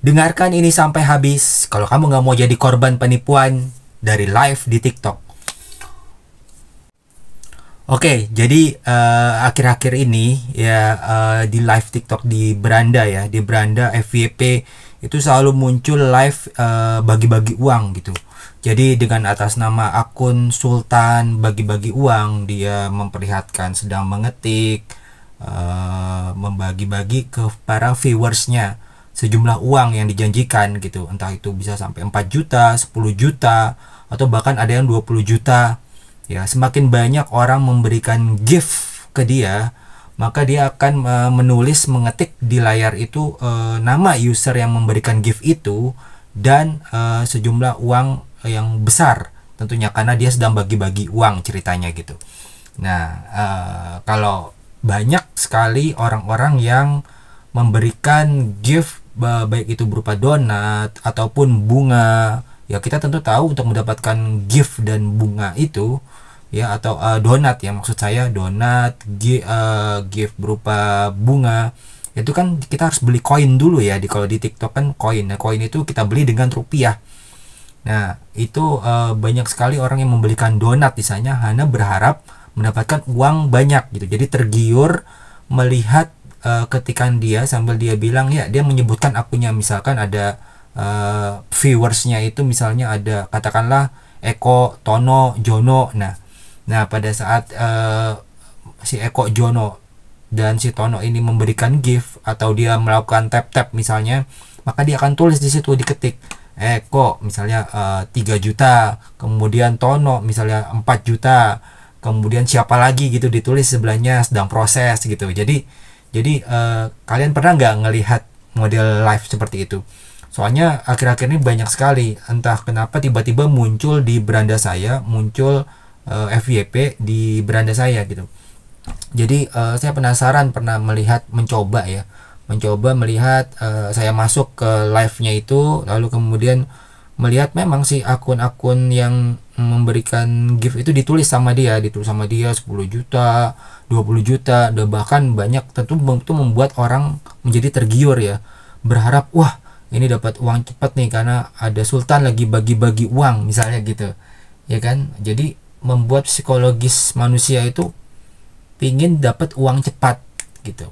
Dengarkan ini sampai habis kalau kamu nggak mau jadi korban penipuan dari live di TikTok. Oke, jadi akhir-akhir ini ya di live TikTok di beranda ya, di beranda FYP itu selalu muncul live bagi-bagi uang gitu. Jadi dengan atas nama akun Sultan bagi-bagi uang, dia memperlihatkan sedang mengetik, membagi-bagi ke para viewersnya sejumlah uang yang dijanjikan gitu. Entah itu bisa sampai 4 juta, 10 juta, atau bahkan ada yang 20 juta. Ya, semakin banyak orang memberikan gift ke dia, maka dia akan menulis, mengetik di layar itu nama user yang memberikan gift itu dan sejumlah uang yang besar tentunya, karena dia sedang bagi-bagi uang ceritanya gitu. Nah, kalau banyak sekali orang-orang yang memberikan gift, baik itu berupa donat ataupun bunga. Ya, kita tentu tahu untuk mendapatkan gift dan bunga itu ya, atau donat ya, maksud saya donat, gift berupa bunga, itu kan kita harus beli koin dulu ya. Kalau di TikTok kan koin. Nah, koin itu kita beli dengan rupiah. Nah, itu banyak sekali orang yang membelikan donat di sana hanya berharap mendapatkan uang banyak gitu. Jadi tergiur melihat ketikan dia sambil dia bilang ya, dia menyebutkan akunnya, misalkan ada viewersnya itu misalnya ada katakanlah Eko, Tono, Jono. Nah, pada saat si Eko, Jono dan si Tono ini memberikan gift atau dia melakukan tap-tap misalnya, maka dia akan tulis di situ, diketik Eko misalnya 3 juta, kemudian Tono misalnya 4 juta, kemudian siapa lagi gitu ditulis sebelahnya sedang proses gitu. Jadi kalian pernah nggak ngelihat model live seperti itu? Soalnya akhir-akhir ini banyak sekali, entah kenapa tiba-tiba muncul di beranda saya, muncul FYP di beranda saya gitu. Jadi saya penasaran, pernah mencoba melihat, saya masuk ke live-nya itu, lalu kemudian melihat memang si akun-akun yang memberikan gift itu ditulis sama dia 10 juta, 20 juta, dan bahkan banyak. Tentu itu membuat orang menjadi tergiur ya, berharap wah ini dapat uang cepat nih karena ada Sultan lagi bagi-bagi uang misalnya gitu ya kan. Jadi membuat psikologis manusia itu pingin dapat uang cepat gitu,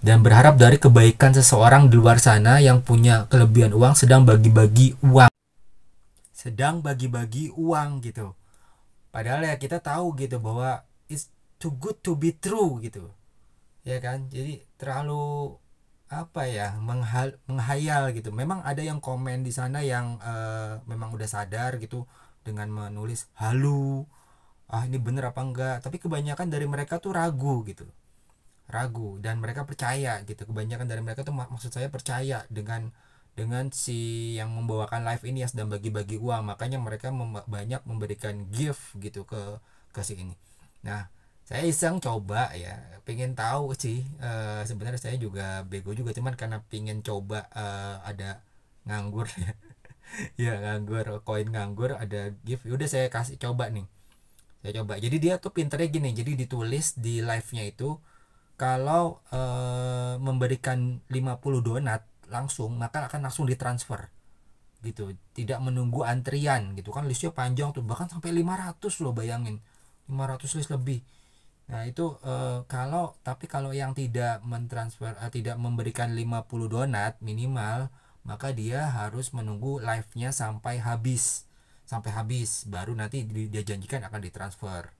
dan berharap dari kebaikan seseorang di luar sana yang punya kelebihan uang sedang bagi-bagi uang gitu. Padahal ya kita tahu gitu bahwa it's too good to be true gitu ya kan. Jadi terlalu apa ya, menghayal gitu. Memang ada yang komen di sana yang memang udah sadar gitu dengan menulis halu, ini bener apa enggak, tapi kebanyakan dari mereka tuh ragu gitu, dan mereka percaya gitu. Kebanyakan dari mereka tuh maksud saya percaya dengan si yang membawakan live ini yang sedang bagi-bagi uang, makanya mereka banyak memberikan gift gitu ke si ini. Nah, saya iseng coba ya, pengen tahu sih. Sebenarnya saya juga bego juga, cuman karena pengen coba, ada nganggur ya. Ya nganggur, koin nganggur, ada gift, udah saya kasih coba nih. Saya coba. Jadi dia tuh pinternya gini, jadi ditulis di live-nya itu kalau memberikan 50 donat langsung, maka akan langsung ditransfer gitu, tidak menunggu antrian gitu kan. Listnya panjang tuh, bahkan sampai 500 loh, bayangin 500 list lebih. Nah itu kalau yang tidak mentransfer, tidak memberikan 50 donat minimal, maka dia harus menunggu live-nya sampai habis, baru nanti dia janjikan akan ditransfer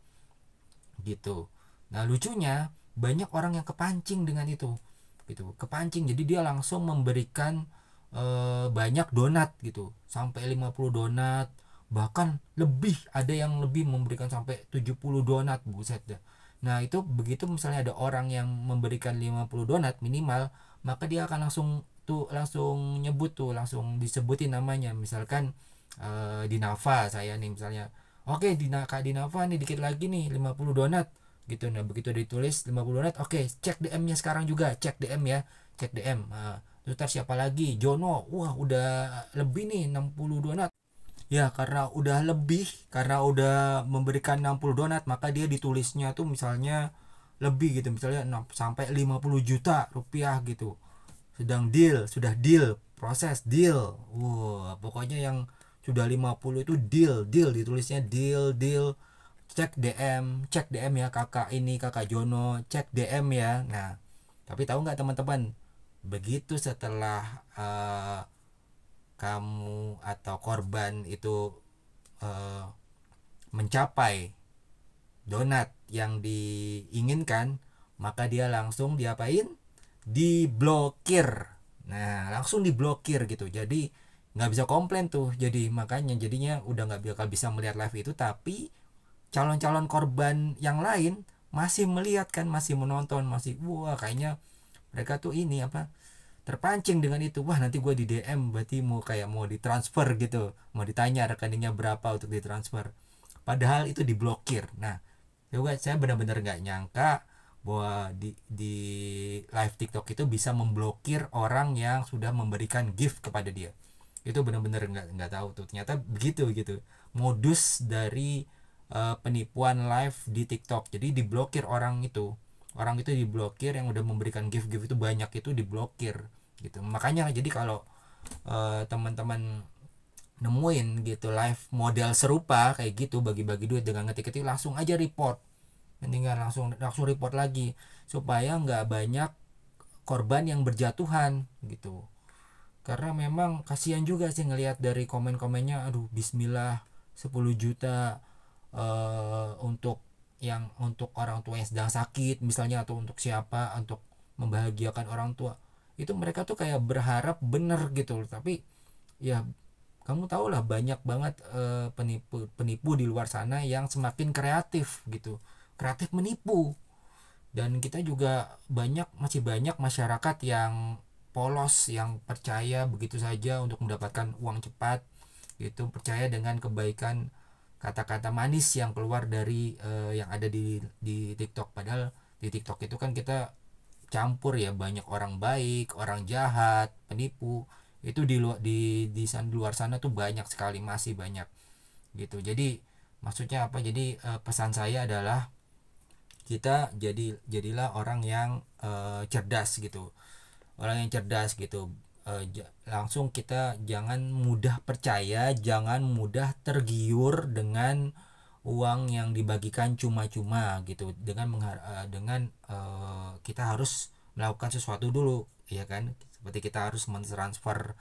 gitu. Nah lucunya banyak orang yang kepancing dengan itu gitu, jadi dia langsung memberikan banyak donat gitu, sampai 50 donat, bahkan lebih, ada yang lebih memberikan sampai 70 donat, buset dah. Nah itu begitu misalnya ada orang yang memberikan 50 donat minimal, maka dia akan langsung nyebut tuh, langsung disebutin namanya, misalkan Dinava saya nih misalnya. Oke, Kak Dinava nih dikit lagi nih 50 donat gitu. Nah begitu ditulis 50 donat, oke, cek DM-nya sekarang juga, cek DM ya, cek DM. Terus siapa lagi, Jono, wah udah lebih nih 60 donat ya. Karena udah memberikan 60 donat, maka dia ditulisnya tuh misalnya lebih gitu, misalnya sampai 50 juta rupiah gitu, sudah deal proses deal. Pokoknya yang sudah 50 itu deal, deal ditulisnya deal, deal. Cek DM ya kakak ini, kakak Jono, cek DM ya. Nah, tapi tahu nggak teman-teman, begitu setelah kamu atau korban itu uh, mencapai donat yang diinginkan, maka dia langsung diapain? Diblokir. Nah, langsung diblokir gitu. Jadi nggak bisa komplain tuh. Jadi makanya jadinya udah nggak bakal bisa melihat live itu, tapi calon-calon korban yang lain masih melihat kan, masih menonton, masih wah kayaknya mereka tuh ini apa, terpancing dengan itu. Wah, nanti gue di DM berarti mau kayak mau ditransfer gitu, mau ditanya rekeningnya berapa untuk ditransfer, padahal itu diblokir. Nah, juga saya benar-benar nggak nyangka bahwa di live TikTok itu bisa memblokir orang yang sudah memberikan gift kepada dia. Itu benar-benar nggak tahu tuh ternyata begitu gitu modus dari penipuan live di TikTok. Jadi diblokir orang itu, diblokir yang udah memberikan gift-gift itu banyak, itu diblokir gitu. Makanya jadi kalau teman-teman nemuin gitu live model serupa kayak gitu bagi-bagi duit dengan ngetik-ngetik, langsung aja report, mendingan langsung report lagi supaya nggak banyak korban yang berjatuhan gitu. Karena memang kasihan juga sih ngelihat dari komen-komennya, aduh bismillah 10 juta untuk orang tua yang sedang sakit misalnya, atau untuk siapa, untuk membahagiakan orang tua. Itu mereka tuh kayak berharap bener gitu. Tapi ya kamu tau lah banyak banget penipu di luar sana yang semakin kreatif gitu, kreatif menipu. Dan kita juga masih banyak masyarakat yang polos, yang percaya begitu saja untuk mendapatkan uang cepat gitu, percaya dengan kebaikan kata-kata manis yang keluar dari yang ada di TikTok. Padahal di TikTok itu kan kita campur ya, banyak orang baik, orang jahat, penipu. Itu di luar sana tuh banyak sekali, masih banyak gitu. Jadi maksudnya apa? Jadi pesan saya adalah kita jadilah orang yang cerdas gitu, orang yang cerdas gitu. Langsung kita jangan mudah percaya, jangan mudah tergiur dengan uang yang dibagikan cuma-cuma gitu, dengan kita harus melakukan sesuatu dulu ya kan, seperti kita harus mentransfer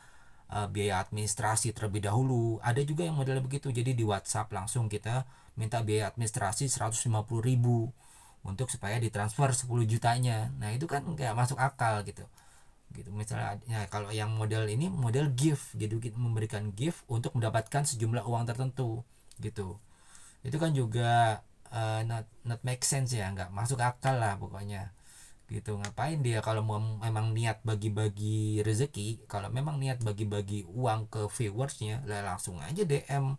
biaya administrasi terlebih dahulu. Ada juga yang model begitu, jadi di WhatsApp langsung kita minta biaya administrasi 150.000 untuk supaya ditransfer 10 jutanya. Nah itu kan nggak masuk akal gitu misalnya ya. Kalau yang model ini model gift gitu, kita memberikan gift untuk mendapatkan sejumlah uang tertentu gitu, itu kan juga not make sense ya, nggak masuk akal lah pokoknya gitu. Ngapain dia kalau memang niat bagi-bagi rezeki, kalau memang niat bagi-bagi uang ke viewersnya lah, langsung aja DM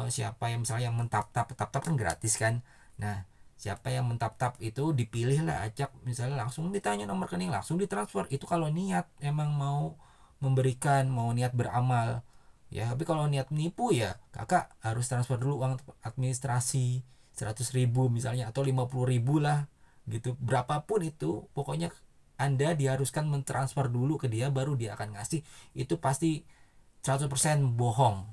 siapa yang misalnya yang mentap-tap kan gratis kan. Nah, siapa yang mentap-tap itu dipilih lah, acak misalnya, langsung ditanya nomor rekening, langsung ditransfer. Itu kalau niat emang mau memberikan, mau niat beramal ya. Tapi kalau niat menipu ya kakak harus transfer dulu uang administrasi 100.000 misalnya, atau 50.000 lah gitu, berapapun itu pokoknya Anda diharuskan mentransfer dulu ke dia, baru dia akan ngasih. Itu pasti 100% bohong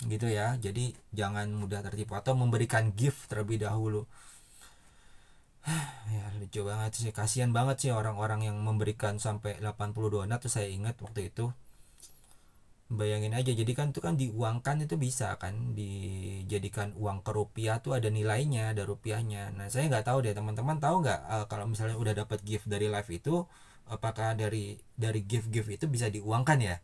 gitu ya. Jadi jangan mudah tertipu atau memberikan gift terlebih dahulu. Ya lucu banget sih, kasihan banget sih orang-orang yang memberikan sampai 80 donat tuh. Saya ingat waktu itu, bayangin aja, jadi kan itu kan diuangkan, itu bisa kan dijadikan uang ke rupiah tuh, ada nilainya, ada rupiahnya. Nah saya nggak tahu deh, teman-teman tahu nggak kalau misalnya udah dapat gift dari live itu, apakah dari gift-gift itu bisa diuangkan ya?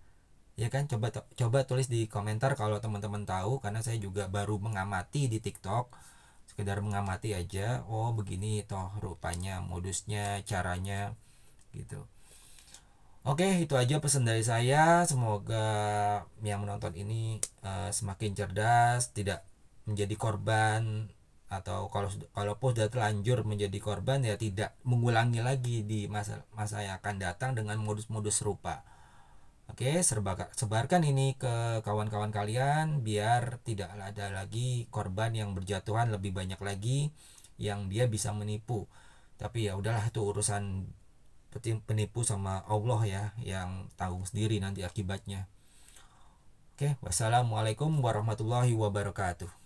Ya kan, coba tulis di komentar kalau teman-teman tahu, karena saya juga baru mengamati di TikTok, sekedar mengamati aja. Oh begini toh rupanya modusnya, caranya gitu. Oke, itu aja pesan dari saya. Semoga yang menonton ini semakin cerdas, tidak menjadi korban, atau kalaupun sudah terlanjur menjadi korban ya tidak mengulangi lagi di masa yang akan datang dengan modus-modus serupa. Oke, sebarkan ini ke kawan-kawan kalian biar tidak ada lagi korban yang berjatuhan lebih banyak lagi yang dia bisa menipu. Tapi ya udahlah, itu urusan penipu sama Allah ya, yang tanggung sendiri nanti akibatnya. Oke, wassalamualaikum warahmatullahi wabarakatuh.